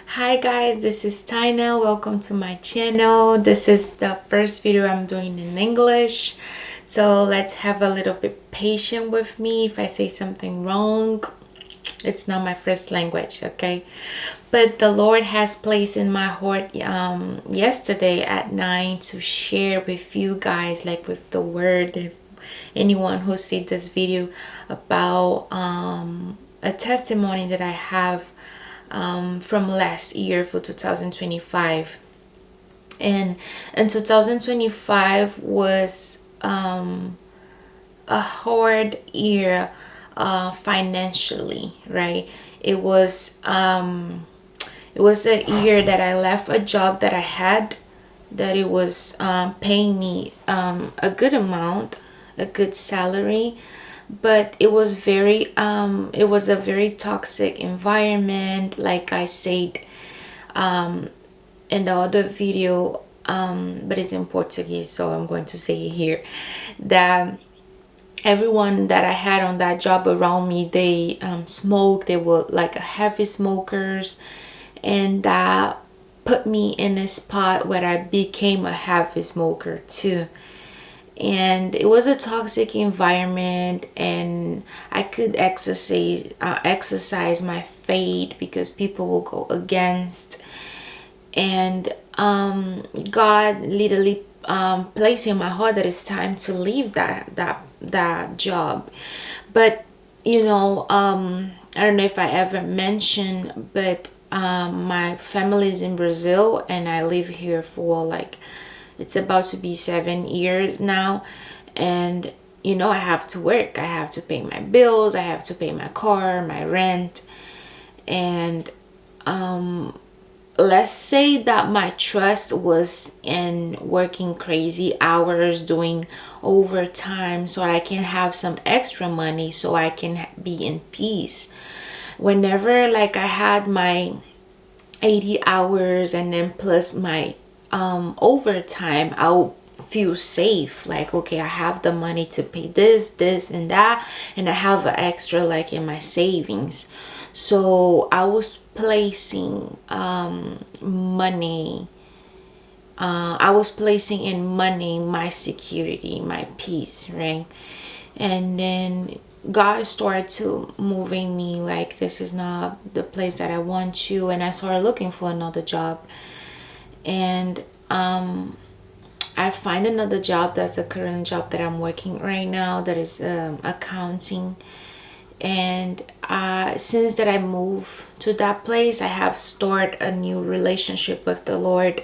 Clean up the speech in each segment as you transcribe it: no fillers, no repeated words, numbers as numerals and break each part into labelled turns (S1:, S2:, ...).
S1: Hi guys, this is Tina. Welcome to my channel. This is the first video I'm doing in English. So let's have a little bit patient with me if I say something wrong. It's not my first language, okay? But the Lord has placed in my heart yesterday at 9 to share with you guys, like with the word, if anyone who sees this video, about a testimony that I have from last year for 2025. And 2025 was a hard year financially, right? It was a year that I left a job that I had, that it was paying me a good amount, a good salary, but it was a very toxic environment, like I said in the other video, but it's in Portuguese, so I'm going to say it here, that everyone that I had on that job around me, they smoked. They were like heavy smokers, and that put me in a spot where I became a heavy smoker too. And it was a toxic environment, and I could exercise my faith because people will go against. And God literally placed in my heart that it's time to leave that job. But I don't know if I ever mentioned, but my family is in Brazil, and I live here for like, it's about to be 7 years now. And I have to work, I have to pay my bills, I have to pay my car, my rent. And let's say that my trust was in working crazy hours, doing overtime, so I can have some extra money, so I can be in peace. Whenever like I had my 80 hours and then plus my overtime, I'll feel safe, like, okay, I have the money to pay this and that, and I have an extra like in my savings. So I was placing money, I was placing in money my security, my peace, right? And then God started to moving me, like, this is not the place that I want you. And I started looking for another job. And I find another job. That's the current job that I'm working right now, that is accounting. And since that I moved to that place, I have started a new relationship with the Lord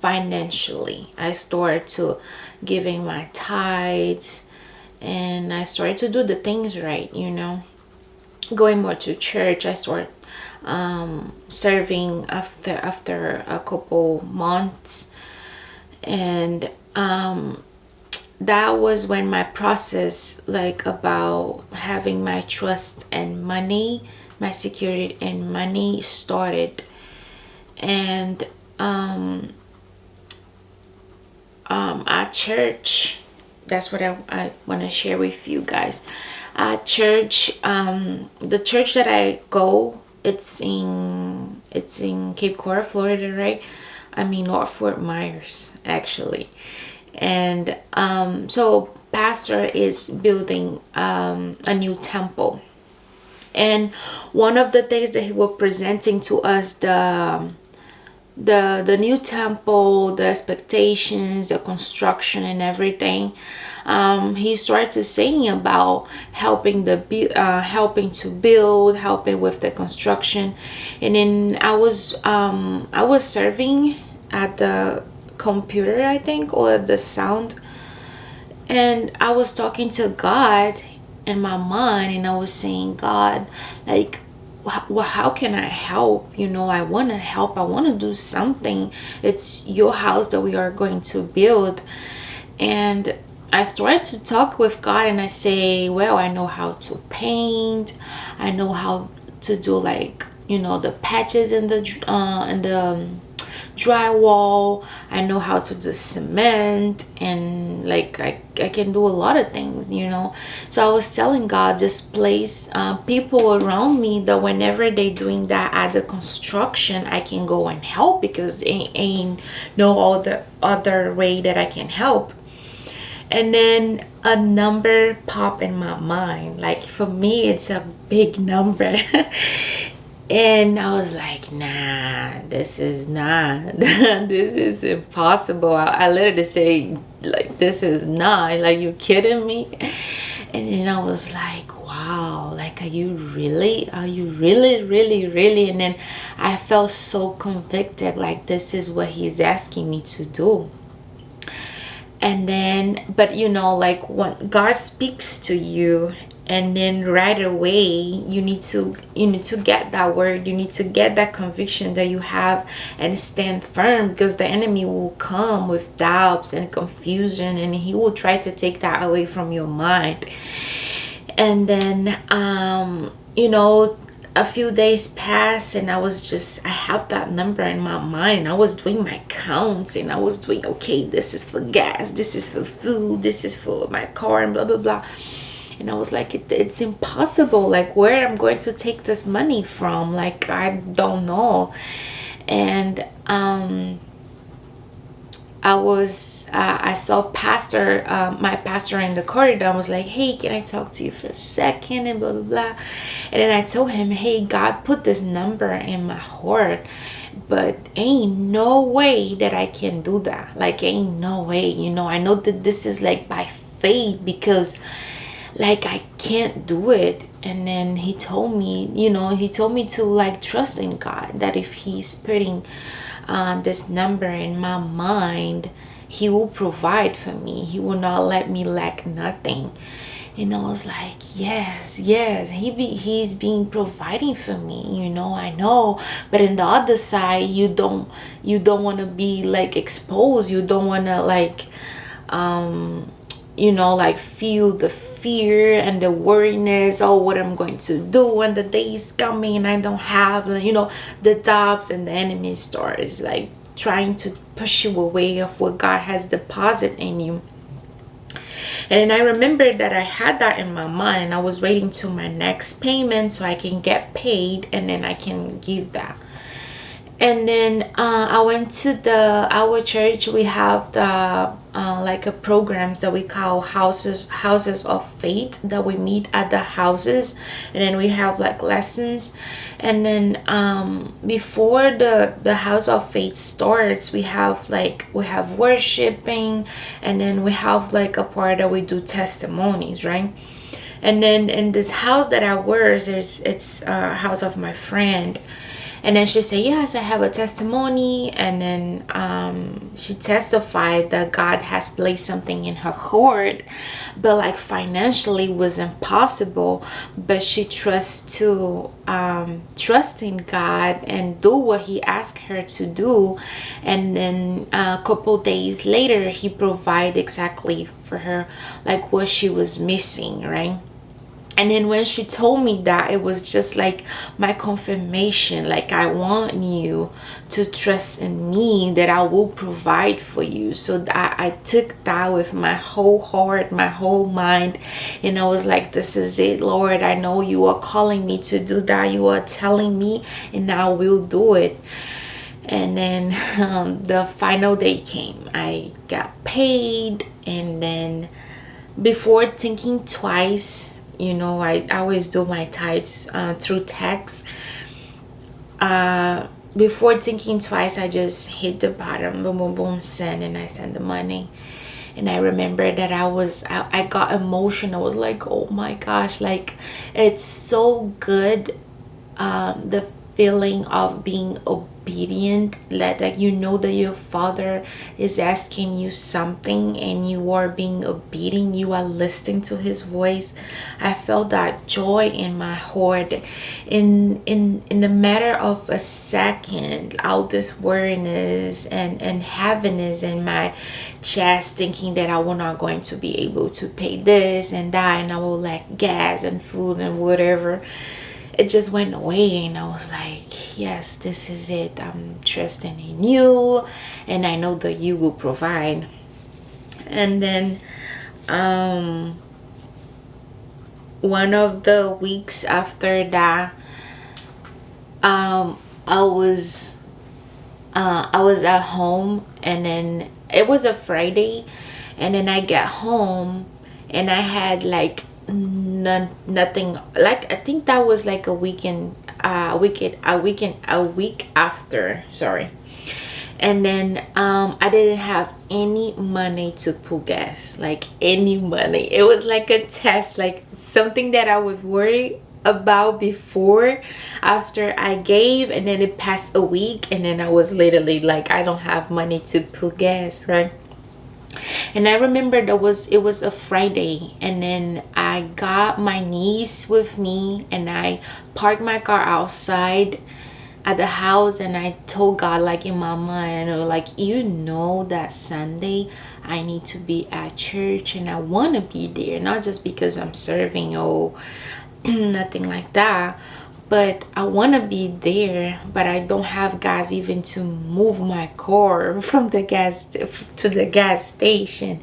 S1: financially. I started to giving my tithes, and I started to do the things right, going more to church. I started serving after a couple months. And that was when my process, like, about having my trust and money, my security and money, started. And at church, that's what I want to share with you guys. At church, the church that I go, it's in Cape Coral, Florida, right? I mean, North Fort Myers, actually. And so pastor is building a new temple. And one of the things that he was presenting to us, the new temple, the expectations, the construction and everything, he started to saying about helping to build, helping with the construction. And then I was serving at the computer, I think, or the sound, and I was talking to God in my mind, and I was saying, God, like, how can I help? I want to help, I want to do something. It's your house that we are going to build. And I started to talk with God, and I say, well, I know how to paint, I know how to do, like, the patches in the drywall, I know how to do cement, and like I can do a lot of things, you know. So I was telling God, just place people around me that whenever they doing that at the construction, I can go and help, because ain't no other way that I can help. And then a number pop in my mind. Like for me, it's a big number. And I was like, nah, this is not, this is impossible. I literally say, like, this is not, like, you kidding me? And then I was like, wow, like, are you really, really? And then I felt so convicted, like, this is what he's asking me to do. And then, but you know, like when God speaks to you, and then right away you need to get that word, you need to get that conviction that you have, and stand firm, because the enemy will come with doubts and confusion, and he will try to take that away from your mind. And then you know, a few days passed, and I have that number in my mind. I was doing my counts, and I was doing, okay, this is for gas, this is for food, this is for my car, and blah blah blah. And I was like, it's impossible, like, where I'm going to take this money from, like, I don't know. And I saw my pastor in the corridor. I was like, hey, can I talk to you for a second, and blah blah blah. And then I told him, hey, God put this number in my heart, but ain't no way that I can do that. Like, ain't no way, you know. I know that this is like by faith, because like I can't do it. And then he told me, you know, to like trust in God, that if he's putting this number in my mind, he will provide for me. He will not let me lack nothing. And I was like, yes, he's been providing for me, you know. I know, but in the other side, you don't want to be like exposed. You don't want to like you know, like feel the fear and the worriness. Oh, what I'm going to do when the day is coming and I don't have, you know, the doubts, and the enemy starts like trying to push you away of what God has deposited in you. And I remember that I had that in my mind, and I was waiting till my next payment so I can get paid, and then I can give that. And then I went to our church. We have the like a programs that we call houses of faith, that we meet at the houses, and then we have like lessons. And then before the house of faith starts, we have worshiping, and then we have like a part that we do testimonies, right? And then in this house that I was, it's a house of my friend. And then she said, yes, I have a testimony. And then she testified that God has placed something in her heart, but like financially was impossible. But she trusts in God and do what he asked her to do. And then a couple days later, he provided exactly for her like what she was missing, right? And then when she told me that, it was just like my confirmation, like, I want you to trust in me, that I will provide for you. So I took that with my whole heart, my whole mind, and I was like, this is it, Lord. I know you are calling me to do that. You are telling me, and I will do it. And then the final day came. I got paid, and then before thinking twice, you know, I always do my tithes through text. Before thinking twice, I just hit the bottom, boom, boom, boom, send, and I send the money. And I remember that I got emotional. I was like, oh my gosh, like, it's so good, the feeling of being obedient, like you know that your father is asking you something and you are being obedient, you are listening to his voice. I felt that joy in my heart. In the matter of a second, all this weariness and heaviness in my chest, thinking that I was not going to be able to pay this and that, and I will lack gas and food and whatever, it just went away, and I was like, yes, this is it. I'm trusting in you, and I know that you will provide. And then one of the weeks after that, I was at home, and then it was a Friday, and then I got home, and I had like nothing. Like I think that was like a week after. Sorry. And then I didn't have any money to put gas, like any money. It was like a test, like something that I was worried about before, after I gave, and then it passed a week, and then I was literally like, I don't have money to put gas, right? And I remember it was a Friday, and then I got my niece with me, and I parked my car outside at the house, and I told God, like in my mind, like, you know that Sunday I need to be at church, and I want to be there, not just because I'm serving or nothing like that, but I want to be there, but I don't have gas even to move my car from the gas to the gas station.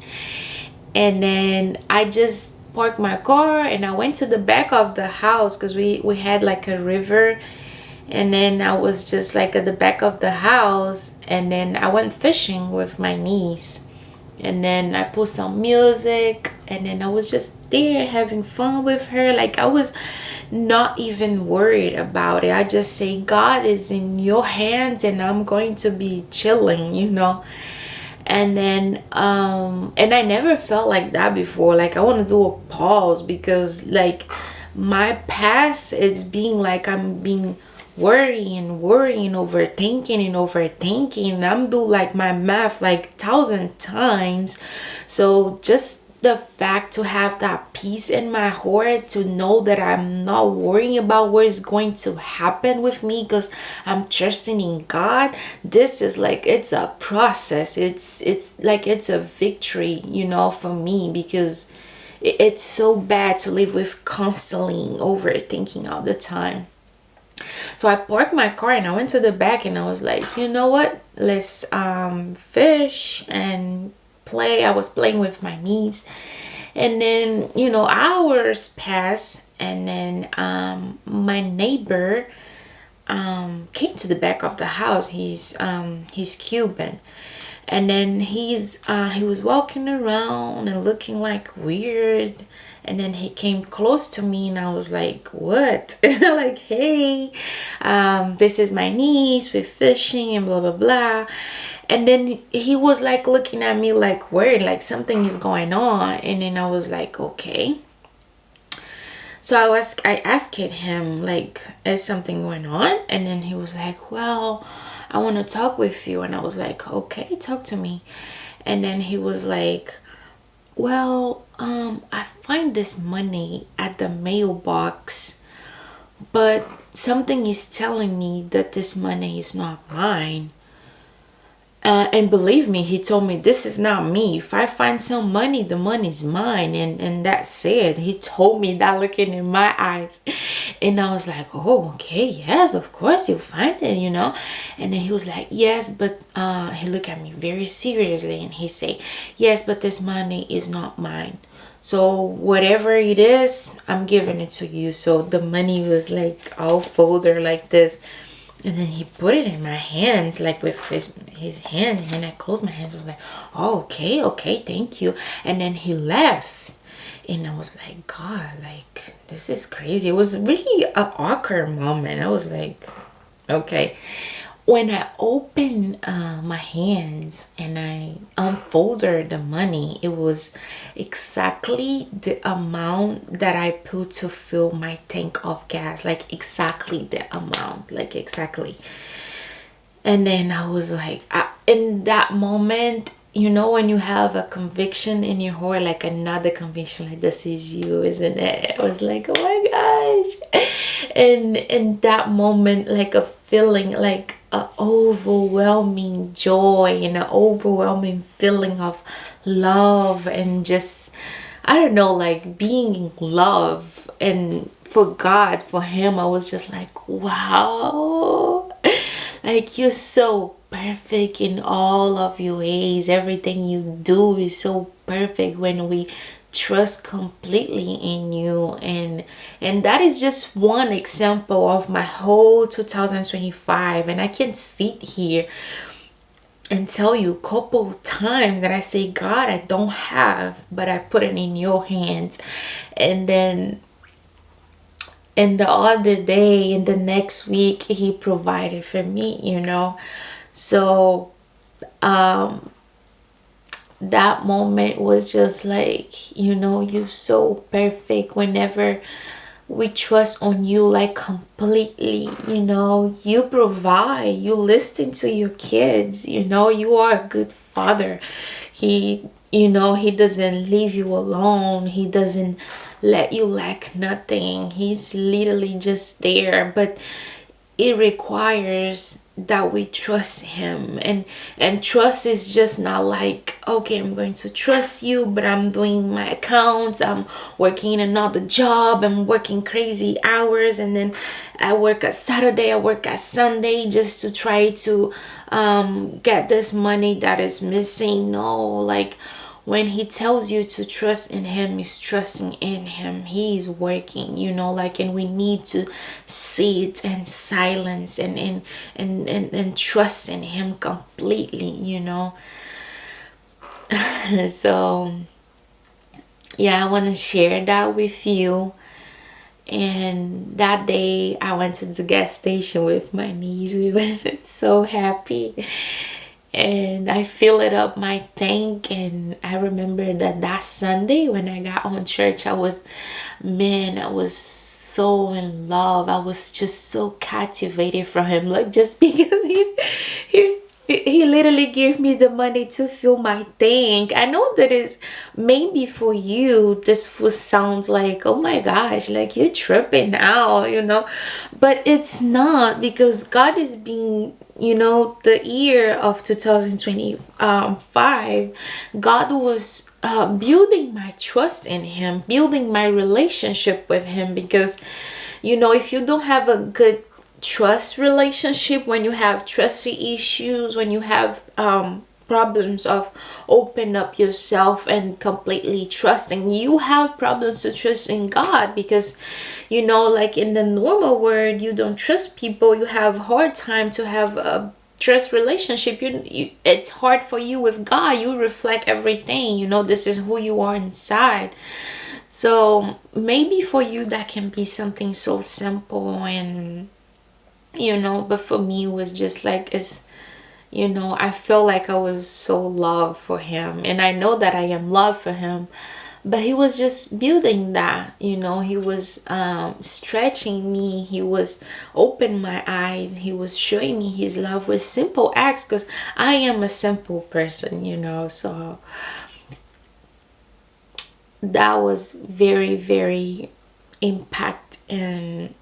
S1: And then I just parked my car, and I went to the back of the house, because we had like a river. And then I was just like at the back of the house, and then I went fishing with my niece, and then I put some music, and then I was just there having fun with her. Like I was not even worried about it. I just say, God is in your hands, and I'm going to be chilling, And then and I never felt like that before. Like I want to do a pause, because like my past is being like, I'm being worrying, overthinking, and I'm do like my math like 1,000 times. So just the fact to have that peace in my heart, to know that I'm not worrying about what is going to happen with me, because I'm trusting in God. This is like, it's a process. It's like it's a victory, for me, because it's so bad to live with constantly overthinking all the time. So I parked my car, and I went to the back, and I was like, you know what? Let's fish and play. I was playing with my niece. And then, hours pass, and then my neighbor came to the back of the house. He's Cuban. And then he was walking around and looking like weird. And then he came close to me, and I was like, what? Like, hey, this is my niece, we're fishing and blah, blah, blah. And then he was like looking at me like weird, like something is going on. And then I was like, okay. So I asked him, like, is something going on? And then he was like, well, I want to talk with you. And I was like, okay, talk to me. And then he was like, well, I find this money at the mailbox, but something is telling me that this money is not mine. And believe me, he told me, this is not me. If I find some money, the money's mine. And that's it. He told me that, looking in my eyes. And I was like, oh, okay, yes, of course you'll find it, And then he was like, yes, but he looked at me very seriously, and he said, yes, but this money is not mine. So whatever it is, I'm giving it to you. So the money was like all folded like this. And then he put it in my hands, like with his hand, and then I closed my hands. I was like, oh, okay, thank you. And then he left, and I was like, God, like, this is crazy. It was really an awkward moment. I was like, okay. When I opened my hands and I unfolded the money, it was exactly the amount that I put to fill my tank of gas. Like exactly the amount, like exactly. And then I was like, in that moment, when you have a conviction in your heart, like another conviction, like this is you, isn't it? I was like, oh my gosh. And in that moment, like a feeling, like an overwhelming joy and an overwhelming feeling of love, and just, I don't know, like being in love and for God, for him, I was just like, wow, like you're so perfect in all of your ways. Everything you do is so perfect when we trust completely in you. And that is just one example of my whole 2025. And I can sit here and tell you a couple times that I say, God, I don't have, but I put it in your hands. And then in the other day, in the next week, he provided for me, So that moment was just like, you're so perfect. Whenever we trust on you, like completely, you provide, you listen to your kids, you are a good father. He doesn't leave you alone. He doesn't let you lack nothing. He's literally just there. But it requires that we trust him. And trust is just not like, okay, I'm going to trust you, but I'm doing my accounts, I'm working another job, I'm working crazy hours, and then I work at Saturday, I work at Sunday just to try to get this money that is missing. No, like, when he tells you to trust in him, he's trusting in him. He's working, like, and we need to see it and silence and trust in him completely. So yeah, I want to share that with you. And that day I went to the gas station with my niece. We were so happy, and I filled up my tank. And I remember that Sunday when I got on church, I was so in love. I was just so captivated from him, like, just because he he literally gave me the money to fill my tank. I know that is maybe for you this will sound like, oh my gosh, like you're tripping now, but it's not, because God is being, the year of 2025, God was building my trust in him, building my relationship with him. Because if you don't have a good trust relationship, when you have trusty issues, when you have problems of open up yourself and completely trusting, you have problems to trust in God. Because like in the normal world, you don't trust people, you have hard time to have a trust relationship. It's hard for you with God. You reflect everything, this is who you are inside. So maybe for you that can be something so simple, and but for me it was just like, I felt like I was so loved for him, and I know that I am loved for him. But he was just building that, he was stretching me, he was opening my eyes, he was showing me his love with simple acts, because I am a simple person, so that was very, very impactful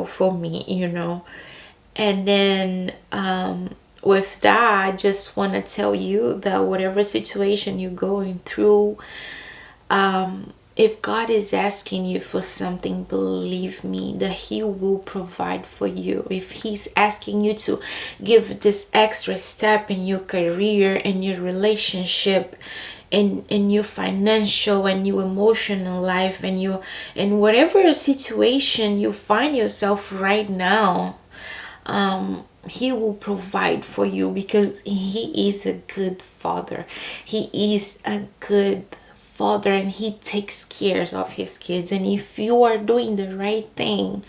S1: for me. And then with that, I just want to tell you that whatever situation you're going through, if God is asking you for something, believe me that he will provide for you. If he's asking you to give this extra step in your career, in your relationship, in your financial and your emotional life, and in whatever situation you find yourself right now, he will provide for you, because he is a good father. He is a good father, and he takes care of his kids. And if you are doing the right thing,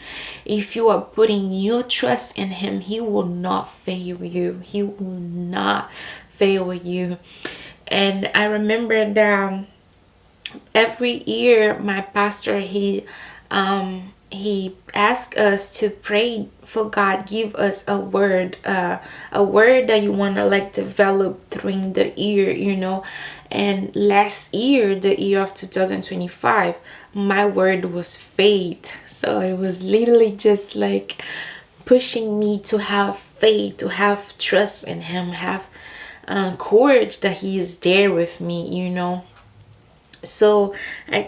S1: if you are putting your trust in him, he will not fail you. He will not fail you. And I remember that every year my pastor, he asked us to pray for God, give us a word that you want to like develop during the year. And last year, the year of 2025, my word was faith. So it was literally just like pushing me to have faith, to have trust in him, have courage that he is there with me. So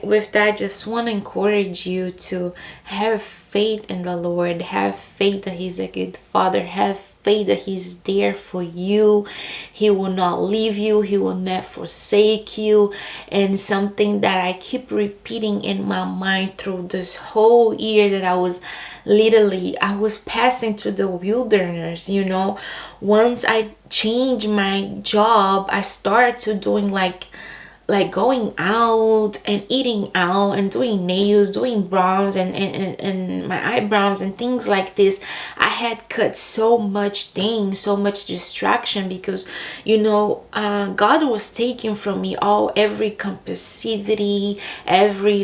S1: with that, I just want to encourage you to have faith in the Lord. Have faith that He's a good Father. Have faith that He's there for you. He will not leave you. He will not forsake you. And something that I keep repeating in my mind through this whole year, that I was passing through the wilderness, once I changed my job, I started to doing like going out and eating out and doing nails, doing brows and my eyebrows and things like this. I had cut so much things, so much distraction, because God was taking from me every compulsivity, every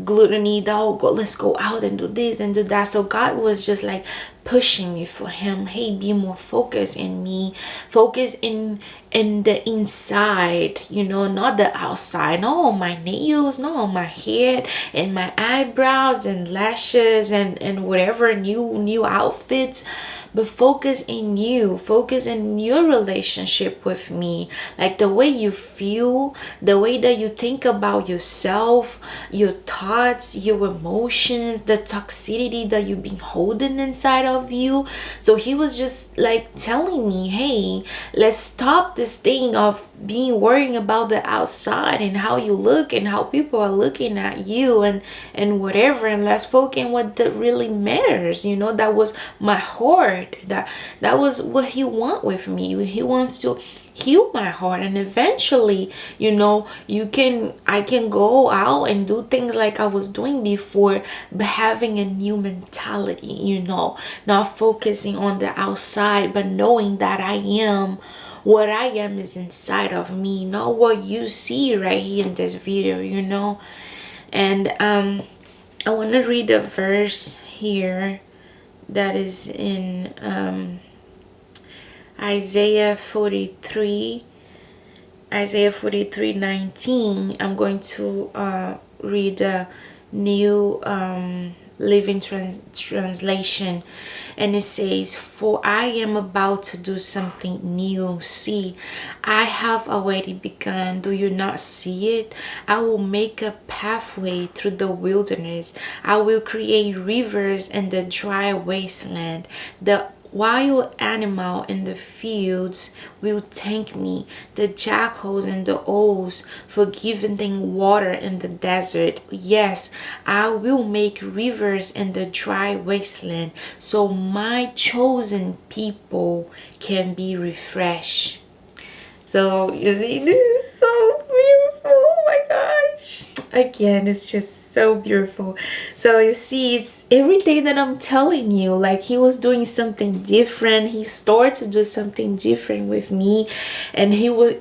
S1: gluttony. Oh, let's go out and do this and do that. So God was just like pushing me for Him. Hey, be more focused in me, focus in the inside, not the outside. No on my nails, no on my head and my eyebrows and lashes and whatever new outfits, but focus in you, focus in your relationship with me, like the way you feel, the way that you think about yourself, your thoughts, your emotions, the toxicity that you've been holding inside of you. So He was just like telling me, hey, let's stop this thing of being worrying about the outside and how you look and how people are looking at you and whatever, and let's focus on what that really matters. That was my heart. That was what He wants with me. He wants to heal my heart, and eventually I can go out and do things like I was doing before, but having a new mentality, not focusing on the outside, but knowing that what I am is inside of me, not what you see right here in this video. And I want to read a verse here that is in Isaiah 43:19. I'm going to read a new Living Translation, and it says, "For I am about to do something new. See, I have already begun. Do you not see it? I will make a pathway through the wilderness. I will create rivers in the dry wasteland. The wild animal in the fields will thank me, the jackals and the owls, for giving them water in the desert. Yes, I will make rivers in the dry wasteland, so my chosen people can be refreshed." So you see, this is so beautiful. Oh my gosh. Again, it's just so beautiful. So you see, it's everything that I'm telling you. Like, He was doing something different. He started to do something different with me, and he was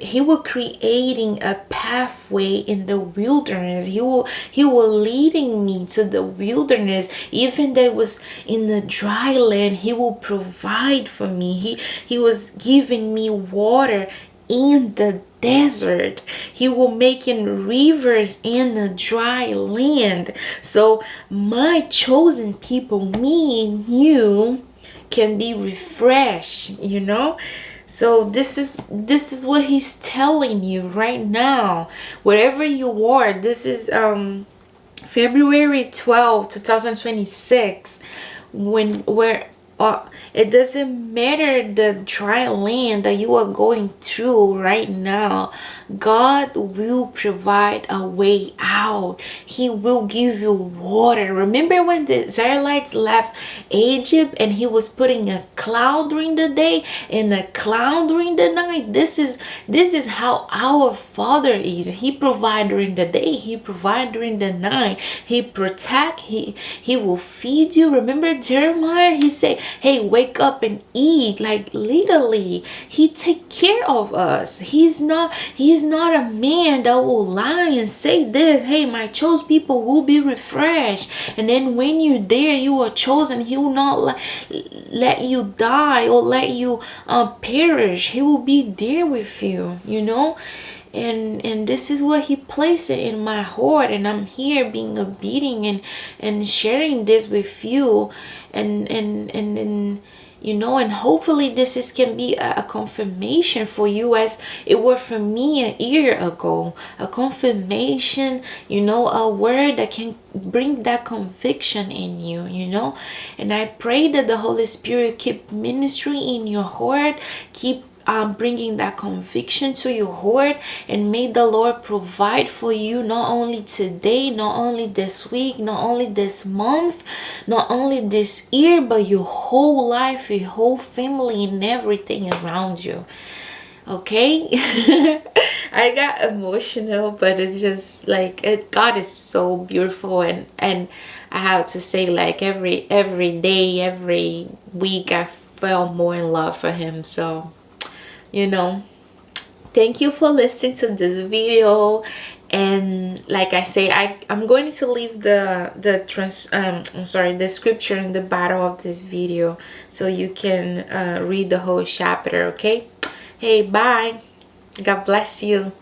S1: creating a pathway in the wilderness. He was leading me to the wilderness. Even though it was in the dry land, He will provide for me. He was giving me water in the desert. He will making rivers in the dry land, so my chosen people, me and you, can be refreshed. So this is what He's telling you right now, wherever you are. This is February 12, 2026, it doesn't matter the dry land that you are going through right now. God will provide a way out. He will give you water. Remember when the Israelites left Egypt and He was putting a cloud during the day and a cloud during the night? This is how our Father is. He provides during the day. He provides during the night. He protect. He will feed you. Remember Jeremiah? He said, hey, wake up and eat. Like, literally, He take care of us. He's not a man that will lie and say this, hey, my chosen people will be refreshed, and then when you're there, you are chosen. He will not let you die or let you perish. He will be there with you, and this is what He placed it in my heart, and I'm here being obedient and sharing this with you, and you know, and hopefully this is can be a confirmation for you as it were for me a year ago, a confirmation, you know, a word that can bring that conviction in you, you know. And I pray that the Holy Spirit keep ministry in your heart, keep bringing that conviction to your heart, and may the Lord provide for you, not only today, not only this week, not only this month, not only this year, but your whole life, your whole family, and everything around you. Okay. I got emotional, but it's just like God is so beautiful, and I have to say, like, every day, every week, I fell more in love for him. So, you know, thank you for listening to this video. And like I say, I'm going to leave the scripture in the bottom of this video so you can read the whole chapter. Okay. Hey, bye. God bless you.